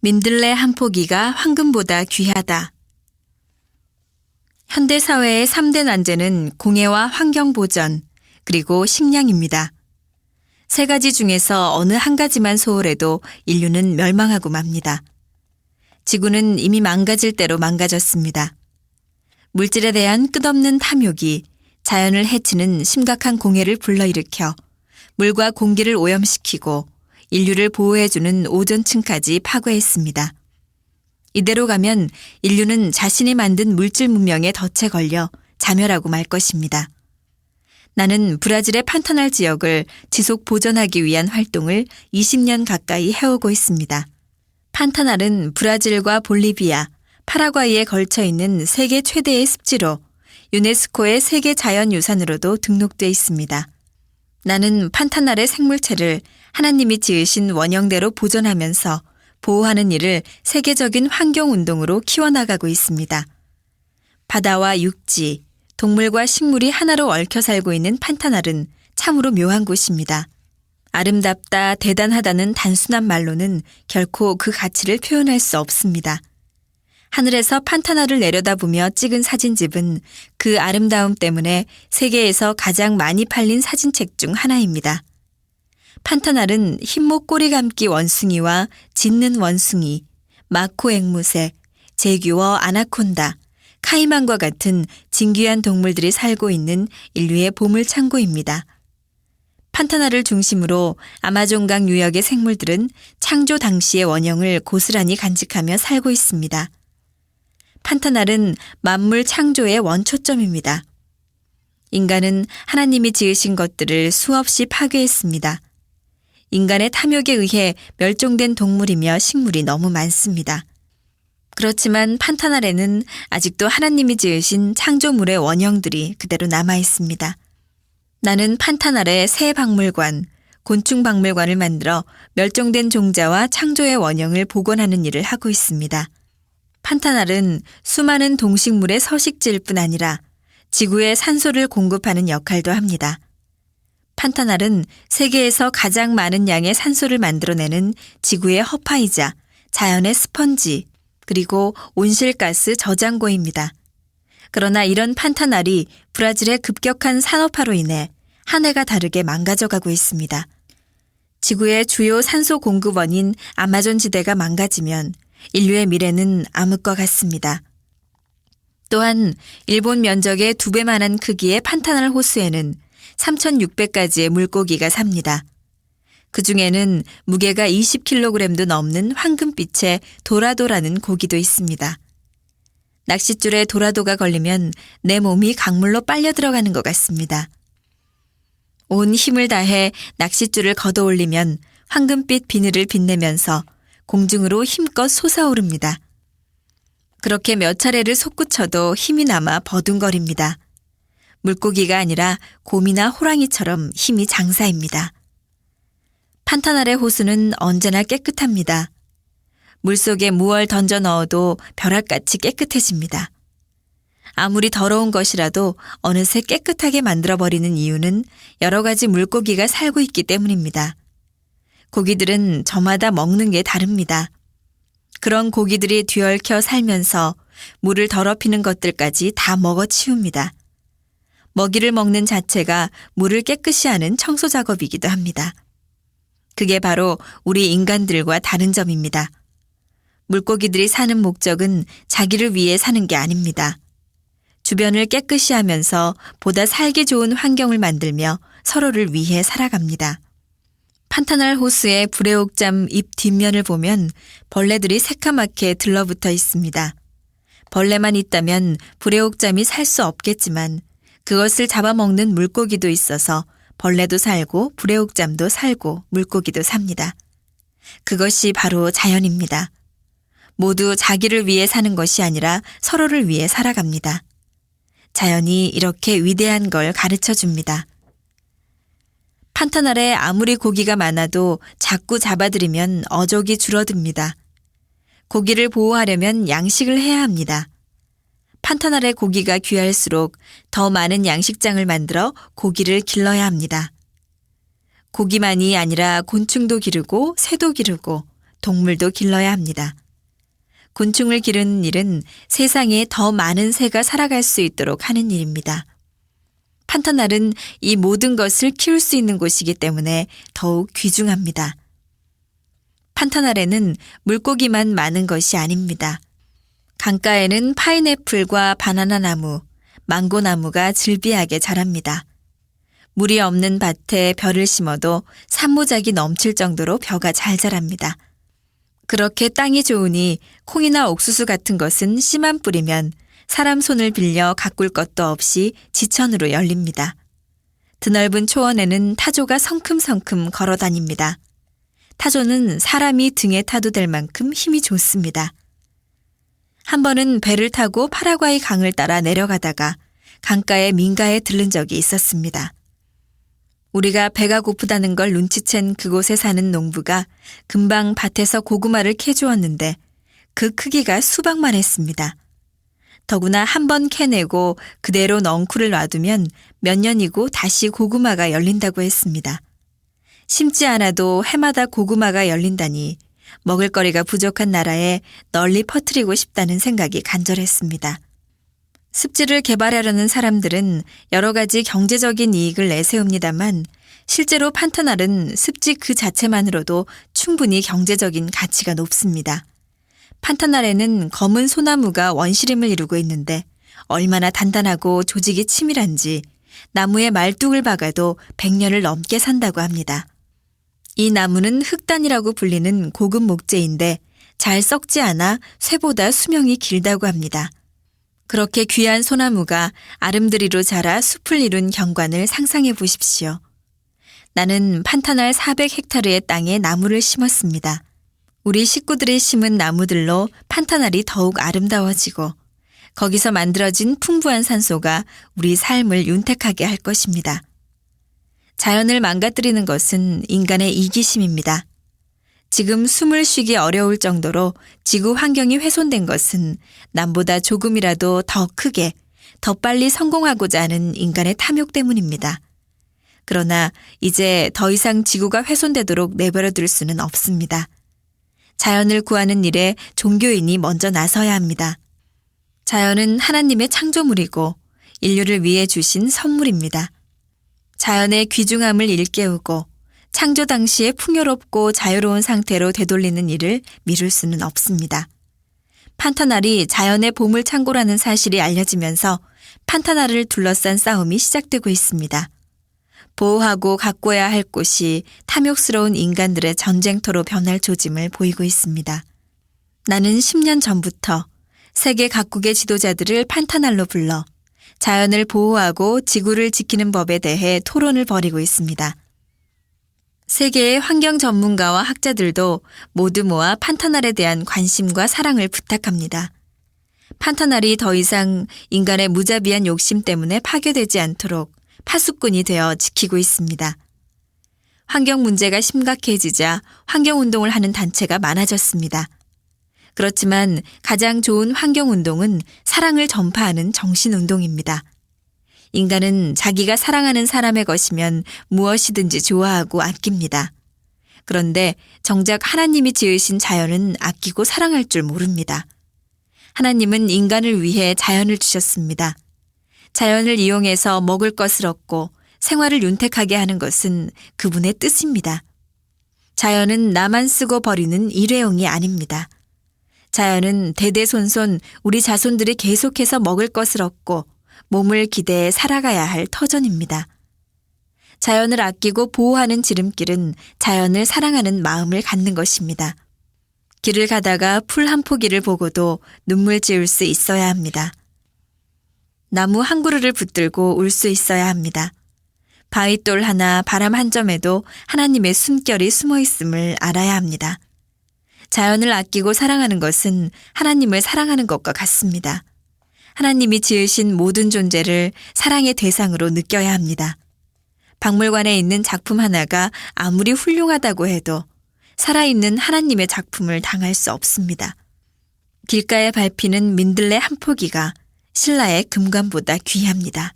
민들레 한 포기가 황금보다 귀하다. 현대사회의 3대 난제는 공해와 환경보전, 그리고 식량입니다. 세 가지 중에서 어느 한 가지만 소홀해도 인류는 멸망하고 맙니다. 지구는 이미 망가질 대로 망가졌습니다. 물질에 대한 끝없는 탐욕이 자연을 해치는 심각한 공해를 불러일으켜 물과 공기를 오염시키고 인류를 보호해주는 오존층까지 파괴했습니다. 이대로 가면 인류는 자신이 만든 물질 문명에 덫에 걸려 자멸하고 말 것입니다. 나는 브라질의 판타날 지역을 지속 보존하기 위한 활동을 20년 가까이 해오고 있습니다. 판타날은 브라질과 볼리비아, 파라과이에 걸쳐 있는 세계 최대의 습지로 유네스코의 세계 자연유산으로도 등록돼 있습니다. 나는 판타날의 생물체를 하나님이 지으신 원형대로 보존하면서 보호하는 일을 세계적인 환경운동으로 키워나가고 있습니다. 바다와 육지, 동물과 식물이 하나로 얽혀 살고 있는 판타날은 참으로 묘한 곳입니다. 아름답다, 대단하다는 단순한 말로는 결코 그 가치를 표현할 수 없습니다. 하늘에서 판타날을 내려다보며 찍은 사진집은 그 아름다움 때문에 세계에서 가장 많이 팔린 사진책 중 하나입니다. 판타날은 흰목 꼬리감기 원숭이와 짖는 원숭이, 마코 앵무새, 제규어 아나콘다, 카이만과 같은 진귀한 동물들이 살고 있는 인류의 보물창고입니다. 판타날을 중심으로 아마존강 유역의 생물들은 창조 당시의 원형을 고스란히 간직하며 살고 있습니다. 판타날은 만물 창조의 원초점입니다. 인간은 하나님이 지으신 것들을 수없이 파괴했습니다. 인간의 탐욕에 의해 멸종된 동물이며 식물이 너무 많습니다. 그렇지만 판타날에는 아직도 하나님이 지으신 창조물의 원형들이 그대로 남아 있습니다. 나는 판타날에 새 박물관, 곤충 박물관을 만들어 멸종된 종자와 창조의 원형을 복원하는 일을 하고 있습니다. 판타날은 수많은 동식물의 서식지일 뿐 아니라 지구에 산소를 공급하는 역할도 합니다. 판타날은 세계에서 가장 많은 양의 산소를 만들어내는 지구의 허파이자 자연의 스펀지, 그리고 온실가스 저장고입니다. 그러나 이런 판타날이 브라질의 급격한 산업화로 인해 한 해가 다르게 망가져가고 있습니다. 지구의 주요 산소 공급원인 아마존 지대가 망가지면 인류의 미래는 암흑과 같습니다. 또한 일본 면적의 2배만한 크기의 판타날 호수에는 3,600가지의 물고기가 삽니다. 그 중에는 무게가 20kg도 넘는 황금빛의 도라도라는 고기도 있습니다. 낚싯줄에 도라도가 걸리면 내 몸이 강물로 빨려 들어가는 것 같습니다. 온 힘을 다해 낚싯줄을 걷어 올리면 황금빛 비늘을 빛내면서 공중으로 힘껏 솟아오릅니다. 그렇게 몇 차례를 솟구쳐도 힘이 남아 버둥거립니다. 물고기가 아니라 곰이나 호랑이처럼 힘이 장사입니다. 판타날의 호수는 언제나 깨끗합니다. 물속에 무얼 던져 넣어도 벼락같이 깨끗해집니다. 아무리 더러운 것이라도 어느새 깨끗하게 만들어버리는 이유는 여러 가지 물고기가 살고 있기 때문입니다. 고기들은 저마다 먹는 게 다릅니다. 그런 고기들이 뒤얽혀 살면서 물을 더럽히는 것들까지 다 먹어치웁니다. 먹이를 먹는 자체가 물을 깨끗이 하는 청소 작업이기도 합니다. 그게 바로 우리 인간들과 다른 점입니다. 물고기들이 사는 목적은 자기를 위해 사는 게 아닙니다. 주변을 깨끗이 하면서 보다 살기 좋은 환경을 만들며 서로를 위해 살아갑니다. 판타날 호수의 불애옥잠 잎 뒷면을 보면 벌레들이 새카맣게 들러붙어 있습니다. 벌레만 있다면 불애옥잠이 살 수 없겠지만 그것을 잡아먹는 물고기도 있어서 벌레도 살고 불애옥잠도 살고 물고기도 삽니다. 그것이 바로 자연입니다. 모두 자기를 위해 사는 것이 아니라 서로를 위해 살아갑니다. 자연이 이렇게 위대한 걸 가르쳐 줍니다. 판타날에 아무리 고기가 많아도 자꾸 잡아들이면 어족이 줄어듭니다. 고기를 보호하려면 양식을 해야 합니다. 판타날의 고기가 귀할수록 더 많은 양식장을 만들어 고기를 길러야 합니다. 고기만이 아니라 곤충도 기르고 새도 기르고 동물도 길러야 합니다. 곤충을 기르는 일은 세상에 더 많은 새가 살아갈 수 있도록 하는 일입니다. 판타날은 이 모든 것을 키울 수 있는 곳이기 때문에 더욱 귀중합니다. 판타날에는 물고기만 많은 것이 아닙니다. 강가에는 파인애플과 바나나 나무, 망고 나무가 즐비하게 자랍니다. 물이 없는 밭에 벼를 심어도 산모작이 넘칠 정도로 벼가 잘 자랍니다. 그렇게 땅이 좋으니 콩이나 옥수수 같은 것은 씨만 뿌리면 사람 손을 빌려 가꿀 것도 없이 지천으로 열립니다. 드넓은 초원에는 타조가 성큼성큼 걸어 다닙니다. 타조는 사람이 등에 타도 될 만큼 힘이 좋습니다. 한 번은 배를 타고 파라과이 강을 따라 내려가다가 강가의 민가에 들른 적이 있었습니다. 우리가 배가 고프다는 걸 눈치챈 그곳에 사는 농부가 금방 밭에서 고구마를 캐주었는데 그 크기가 수박만 했습니다. 더구나 한 번 캐내고 그대로 넝쿨을 놔두면 몇 년이고 다시 고구마가 열린다고 했습니다. 심지 않아도 해마다 고구마가 열린다니 먹을거리가 부족한 나라에 널리 퍼뜨리고 싶다는 생각이 간절했습니다. 습지를 개발하려는 사람들은 여러 가지 경제적인 이익을 내세웁니다만 실제로 판타날은 습지 그 자체만으로도 충분히 경제적인 가치가 높습니다. 판타날에는 검은 소나무가 원시림을 이루고 있는데 얼마나 단단하고 조직이 치밀한지 나무에 말뚝을 박아도 100년을 넘게 산다고 합니다. 이 나무는 흑단이라고 불리는 고급 목재인데 잘 썩지 않아 쇠보다 수명이 길다고 합니다. 그렇게 귀한 소나무가 아름드리로 자라 숲을 이룬 경관을 상상해 보십시오. 나는 판타날 400헥타르의 땅에 나무를 심었습니다. 우리 식구들이 심은 나무들로 판타날이 더욱 아름다워지고 거기서 만들어진 풍부한 산소가 우리 삶을 윤택하게 할 것입니다. 자연을 망가뜨리는 것은 인간의 이기심입니다. 지금 숨을 쉬기 어려울 정도로 지구 환경이 훼손된 것은 남보다 조금이라도 더 크게, 더 빨리 성공하고자 하는 인간의 탐욕 때문입니다. 그러나 이제 더 이상 지구가 훼손되도록 내버려둘 수는 없습니다. 자연을 구하는 일에 종교인이 먼저 나서야 합니다. 자연은 하나님의 창조물이고 인류를 위해 주신 선물입니다. 자연의 귀중함을 일깨우고 창조 당시에 풍요롭고 자유로운 상태로 되돌리는 일을 미룰 수는 없습니다. 판타날이 자연의 보물 창고라는 사실이 알려지면서 판타날을 둘러싼 싸움이 시작되고 있습니다. 보호하고 가꿔야 할 곳이 탐욕스러운 인간들의 전쟁터로 변할 조짐을 보이고 있습니다. 나는 10년 전부터 세계 각국의 지도자들을 판타날로 불러 자연을 보호하고 지구를 지키는 법에 대해 토론을 벌이고 있습니다. 세계의 환경 전문가와 학자들도 모두 모아 판타날에 대한 관심과 사랑을 부탁합니다. 판타날이 더 이상 인간의 무자비한 욕심 때문에 파괴되지 않도록 파수꾼이 되어 지키고 있습니다. 환경 문제가 심각해지자 환경운동을 하는 단체가 많아졌습니다. 그렇지만 가장 좋은 환경운동은 사랑을 전파하는 정신운동입니다. 인간은 자기가 사랑하는 사람의 것이면 무엇이든지 좋아하고 아낍니다. 그런데 정작 하나님이 지으신 자연은 아끼고 사랑할 줄 모릅니다. 하나님은 인간을 위해 자연을 주셨습니다. 자연을 이용해서 먹을 것을 얻고 생활을 윤택하게 하는 것은 그분의 뜻입니다. 자연은 나만 쓰고 버리는 일회용이 아닙니다. 자연은 대대손손 우리 자손들이 계속해서 먹을 것을 얻고 몸을 기대해 살아가야 할 터전입니다. 자연을 아끼고 보호하는 지름길은 자연을 사랑하는 마음을 갖는 것입니다. 길을 가다가 풀 한 포기를 보고도 눈물 지을 수 있어야 합니다. 나무 한 그루를 붙들고 울 수 있어야 합니다. 바윗돌 하나, 바람 한 점에도 하나님의 숨결이 숨어 있음을 알아야 합니다. 자연을 아끼고 사랑하는 것은 하나님을 사랑하는 것과 같습니다. 하나님이 지으신 모든 존재를 사랑의 대상으로 느껴야 합니다. 박물관에 있는 작품 하나가 아무리 훌륭하다고 해도 살아있는 하나님의 작품을 당할 수 없습니다. 길가에 밟히는 민들레 한 포기가 신라의 금관보다 귀합니다.